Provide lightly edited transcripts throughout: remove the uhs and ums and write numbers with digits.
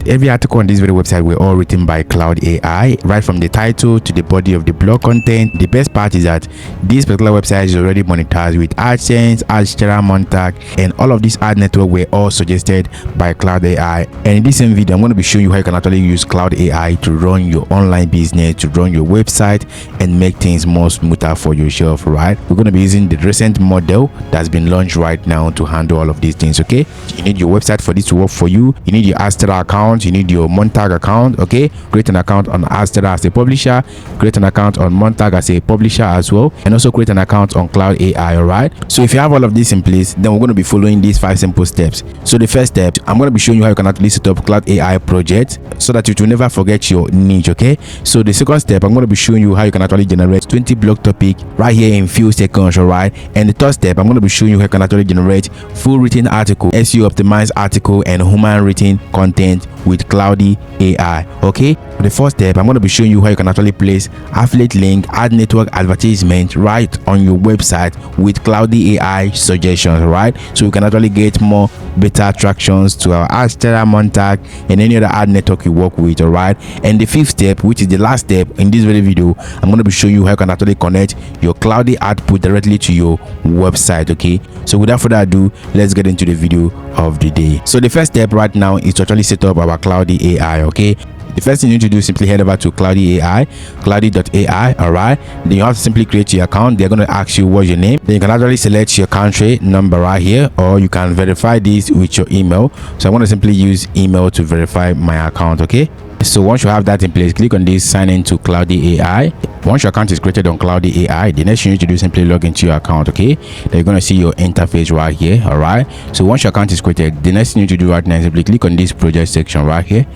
Every article on this very website were all written by Claude AI, right from the title to the body of the blog content. The best part is that this particular website is already monetized with AdSense, AdShare, Monetizing, and all of these ad network were all suggested by Claude AI. And in this same video, I'm going to be showing you how you can actually use Claude AI to run your online business, to run your website, and make things more smoother for yourself. Right, we're going to be using the recent model that's been launched right now to handle all of these things. Okay, you need your website for this to work for you. You need your AdShare account, you need your Monetizing account. Okay, create an account on AdShare as a publisher, create an account on Monetizing as a publisher as well, and also create an account on Claude AI. All right, so if you have all of this in place, then we're going to be following these 5 simple steps. So the first step, I'm going to be showing you how you can actually set up Claude AI project so that you will never forget your niche. Okay, so the second step, I'm going to be showing you how you can actually generate 20 blog topic right here in few seconds. All right, and the third step, I'm going to be showing you how you can actually generate full written article, SEO optimized article, and human written content with Claude AI. Okay, for the first step, I'm going to be showing you how you can actually place affiliate link, ad network advertisement right on your website with Claude AI suggestions. Right, so you can actually get more better attractions to our AdShare, Monetizing, and any other ad network you work with. All right, and the fifth step, which is the last step in this very video, I'm going to be showing you how you can actually connect your Claude output directly to your website. Okay, so without further ado, let's get into the video of the day. So the first step right now is to actually set up our Claude AI. Okay, the first thing you need to do is simply head over to Claude AI, Claude.ai. all right, then you have to simply create your account. They're going to ask you what's your name. Then you can actually select your country number right here, or you can verify this with your email. So I'm going to simply use email to verify my account. Okay, so once you have that in place, click on this sign in to Claude AI. Once your account is created on Claude AI, the next thing you need to do is simply log into your account. Okay, then you're going to see your interface right here. All right, so once your account is created, the next thing you need to do right now is simply click on this project section right here,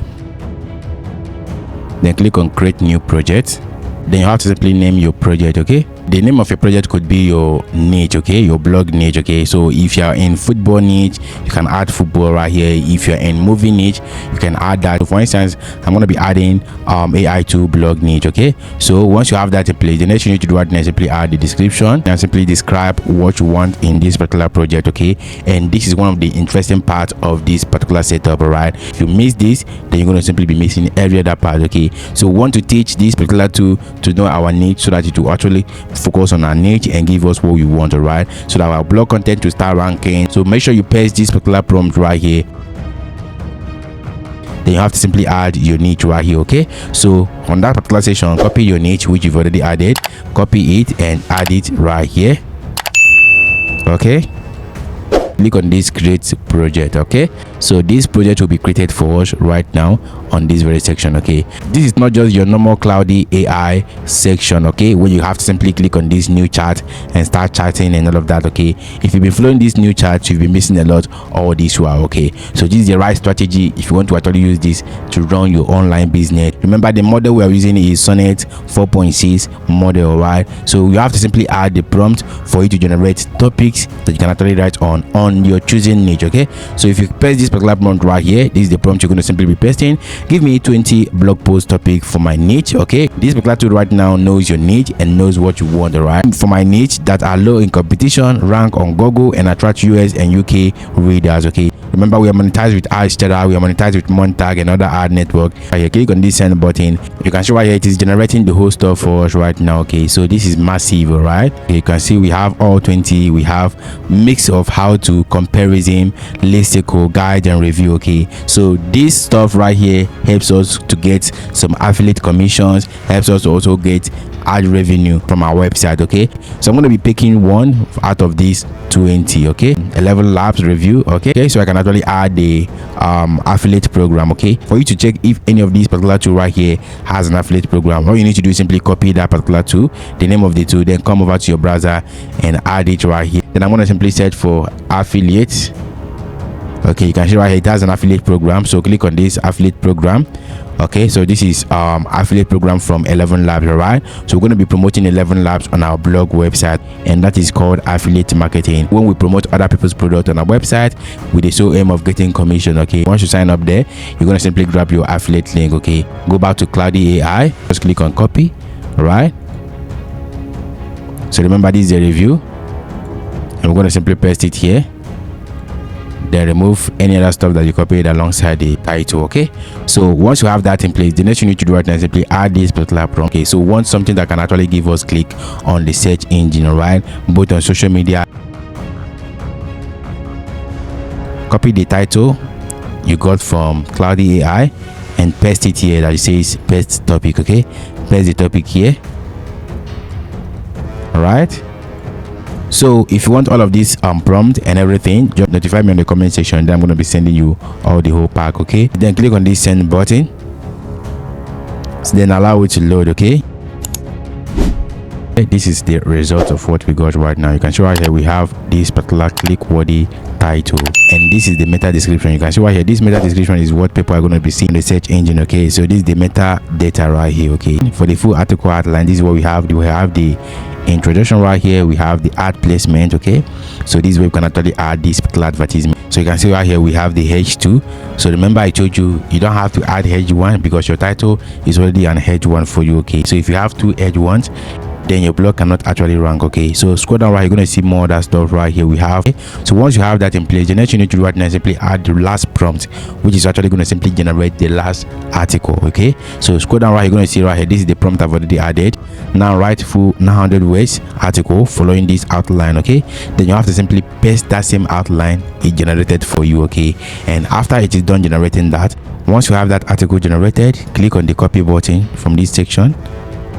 then click on create new project. Then you have to simply name your project. Okay, the name of your project could be your niche. Okay, your blog niche. Okay, so if you're in football niche, you can add football right here. If you're in movie niche, you can add that. So for instance, I'm going to be adding AI to blog niche. Okay, so once you have that in place, the next thing you need to do right now is simply add the description and simply describe what you want in this particular project. Okay, and this is one of the interesting parts of this particular setup. All right, if you miss this, then you're going to simply be missing every other part. Okay, so we want to teach this particular tool to know our niche so that it will actually focus on our niche and give us what we want. All right, so that our blog content will start ranking. So make sure you paste this particular prompt right here. Then you have to simply add your niche right here. Okay, so on that particular section, copy your niche which you've already added, copy it and add it right here. Okay, click on this create project. Okay, so this project will be created for us right now on this very section. Okay, this is not just your normal Claude AI section. Okay, where you have to simply click on this new chart and start chatting and all of that. Okay, if you've been following this new chart, you've been missing a lot all this while. Okay, so this is the right strategy if you want to actually use this to run your online business. Remember, the model we are using is Sonnet 4.6 model. Right, so you have to simply add the prompt for you to generate topics that you can actually write on your choosing niche. Okay, so if you paste this particular prompt right here, this is the prompt you're going to simply be pasting. Give me 20 blog post topic for my niche. Okay, this particular tool right now knows your niche and knows what you want. All right, for my niche that are low in competition, rank on Google and attract US and UK readers. Okay, remember we are monetized with AdShare, we are monetized with Monetizing and other ad network. Right here, click on this send button. You can see right here it is generating the whole stuff for us right now. Okay, so this is massive. All right, okay, you can see we have all 20. We have mix of how to comparison, listicle, guide and review. Okay, so this stuff right here helps us to get some affiliate commissions, helps us to also get ad revenue from our website. Okay, so I'm going to be picking one out of these 20. Okay, 11 labs review. Okay, so I can actually add the affiliate program. Okay, for you to check if any of these particular tool right here has an affiliate program, all you need to do is simply copy that particular tool, the name of the tool, then come over to your browser and add it right here. Then I'm going to simply search for affiliates. Okay, you can see right here it has an affiliate program, so click on this affiliate program. Okay, so this is affiliate program from 11 labs. All right, so we're going to be promoting 11 labs on our blog website, and that is called affiliate marketing. When we promote other people's product on our website with the sole aim of getting commission. Okay, once you sign up there, you're going to simply grab your affiliate link. Okay, go back to Claude AI, just click on copy. All right, so remember this is a review, and we're going to simply paste it here. then remove any other stuff that you copied alongside the title. Okay, so once you have that in place, the next thing you need to do right now is simply add this particular prompt. Okay, so we want something that can actually give us click on the search engine, all right, both on social media. Copy the title you got from Claude AI and paste it here that it says paste topic. Okay, paste the topic here. All right, so if you want all of this prompt and everything, just notify me in the comment section, then I'm going to be sending you all the whole pack. Okay, then click on this send button, so then allow it to load. Okay, this is the result of what we got right now. You can see right here we have this particular click worthy title, and this is the meta description. You can see right here, this meta description is what people are going to be seeing in the search engine. Okay, so this is the meta data right here. Okay, for the full article outline, this is what we have. We have the introduction right here, we have the ad placement. Okay, so this is where we can actually add this particular advertisement. So you can see right here we have the H2. So remember I told you you don't have to add H1 because your title is already an H1 for you. Okay, so if you have two H1s, then your blog cannot actually rank. Okay, so scroll down right, you're going to see more of that stuff right here we have. So once you have that in place, the next you need to do right now is simply add the last prompt, which is actually going to simply generate the last article. Okay, so scroll down right, you're going to see right here, this is the prompt I've already added. Now write full 900 words article following this outline. Okay, then you have to simply paste that same outline it generated for you. Okay, and after it is done generating that, once you have that article generated, click on the copy button from this section.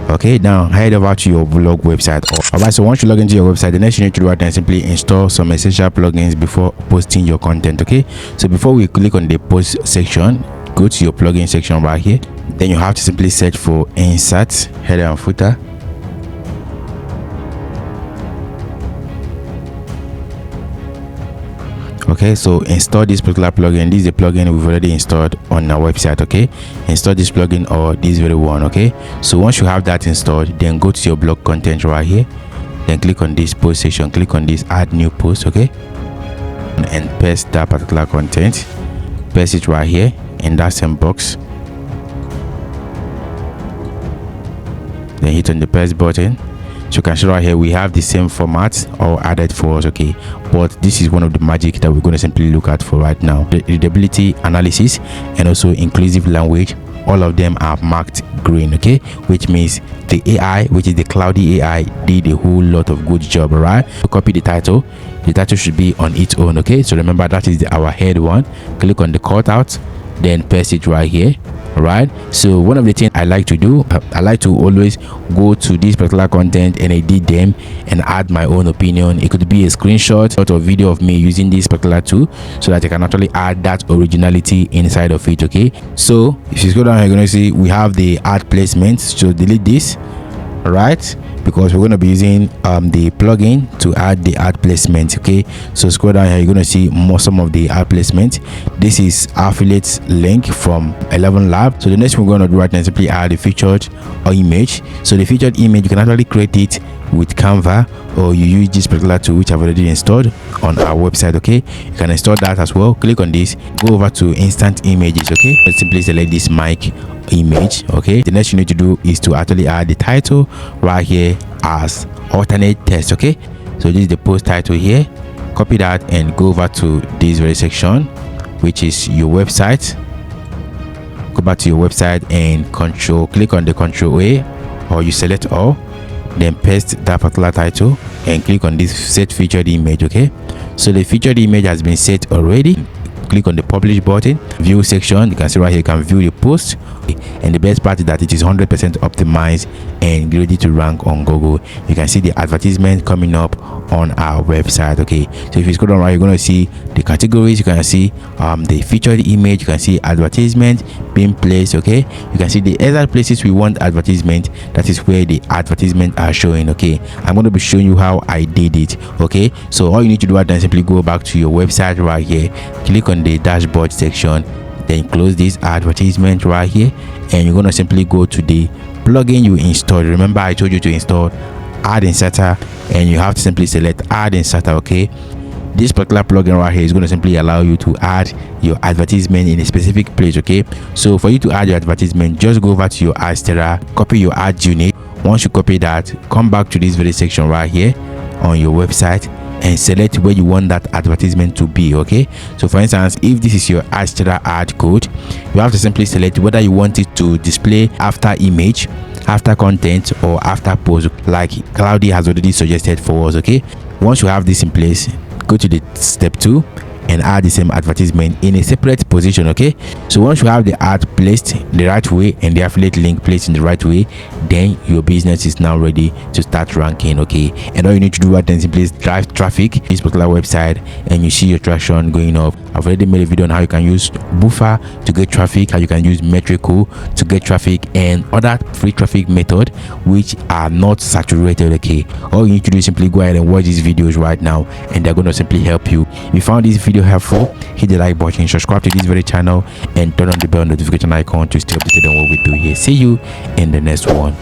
Okay, now head over to your blog website. All right, so once you log into your website, the next you need to do right now is simply install some essential plugins before posting your content. Okay, so before we click on the post section, go to your plugin section right here. Then you have to simply search for insert header and footer. Okay, so install this particular plugin. This is the plugin we've already installed on our website. Okay, install this plugin or this very one. Okay, so once you have that installed, then go to your blog content right here, then click on this post section, click on this add new post. Okay, and paste that particular content, paste it right here in that same box, then hit on the paste button. So you can see right here we have the same format all added for us. Okay, but this is one of the magic that we're going to simply look at for right now. The readability analysis and also inclusive language, all of them are marked green. Okay, which means the AI, which is the Claude AI, did a whole lot of good job. All right, so copy the title should be on its own. Okay, so remember that is our head one. Click on the cutout, then paste it right here. All right, so one of the things I like to do, I like to always go to this particular content and edit them and add my own opinion. It could be a screenshot or video of me using this particular tool so that I can actually add that originality inside of it. Okay, so if you scroll down, you're going to see we have the ad placement. So delete this. All right, because we're going to be using the plugin to add the ad placement. Okay, so scroll down here, you're going to see some of the ad placement. This is affiliate link from 11 Lab. So the next we're going to do right now is simply add a featured image. So the featured image, you can actually create it with Canva, or you use this particular tool which I've already installed on our website. Okay, you can install that as well. Click on this, go over to instant images. Okay, just simply select this mic image. Okay, the next you need to do is to actually add the title right here as alternate text. Okay, so this is the post title here. Copy that and go over to this very section, which is your website. Go back to your website and click on the Control A, or you select all, then paste that particular title and click on this set featured image. Okay, so the featured image has been set already. Click on the publish button, view section. You can see right here you can view the post, and the best part is that it is 100% optimized and ready to rank on Google. You can see the advertisement coming up on our website. Okay, so if you scroll down right, you're going to see the categories. You can see the featured image, you can see advertisement being placed. Okay, you can see the other places we want advertisement, that is where the advertisement are showing. Okay, I'm going to be showing you how I did it. Okay, so all you need to do is simply go back to your website right here, click on the dashboard section, then close this advertisement right here, and you're going to simply go to the plugin you installed. Remember I told you to install Ad Inserter, and you have to simply select Ad Inserter. Okay, this particular plugin right here is going to simply allow you to add your advertisement in a specific place. Okay, so for you to add your advertisement, just go over to your Astera, copy your ad unit. Once you copy that, come back to this very section right here on your website and select where you want that advertisement to be. Okay, so for instance, if this is your ad code, you have to simply select whether you want it to display after image, after content, or after post, like Claude has already suggested for us. Okay, once you have this in place, go to the step 2 and add the same advertisement in a separate position. Okay, so once you have the ad placed the right way and the affiliate link placed in the right way, then your business is now ready to start ranking. Okay, and all you need to do then simply is drive traffic to this particular website, and you see your traction going up. I've already made a video on how you can use Buffer to get traffic, how you can use Metrico to get traffic, and other free traffic method which are not saturated. Okay, all you need to do is simply go ahead and watch these videos right now, and they're going to simply help you. If you found this video helpful, hit the like button, subscribe to this very channel, and turn on the bell notification icon to stay updated on what we do here. See you in the next one.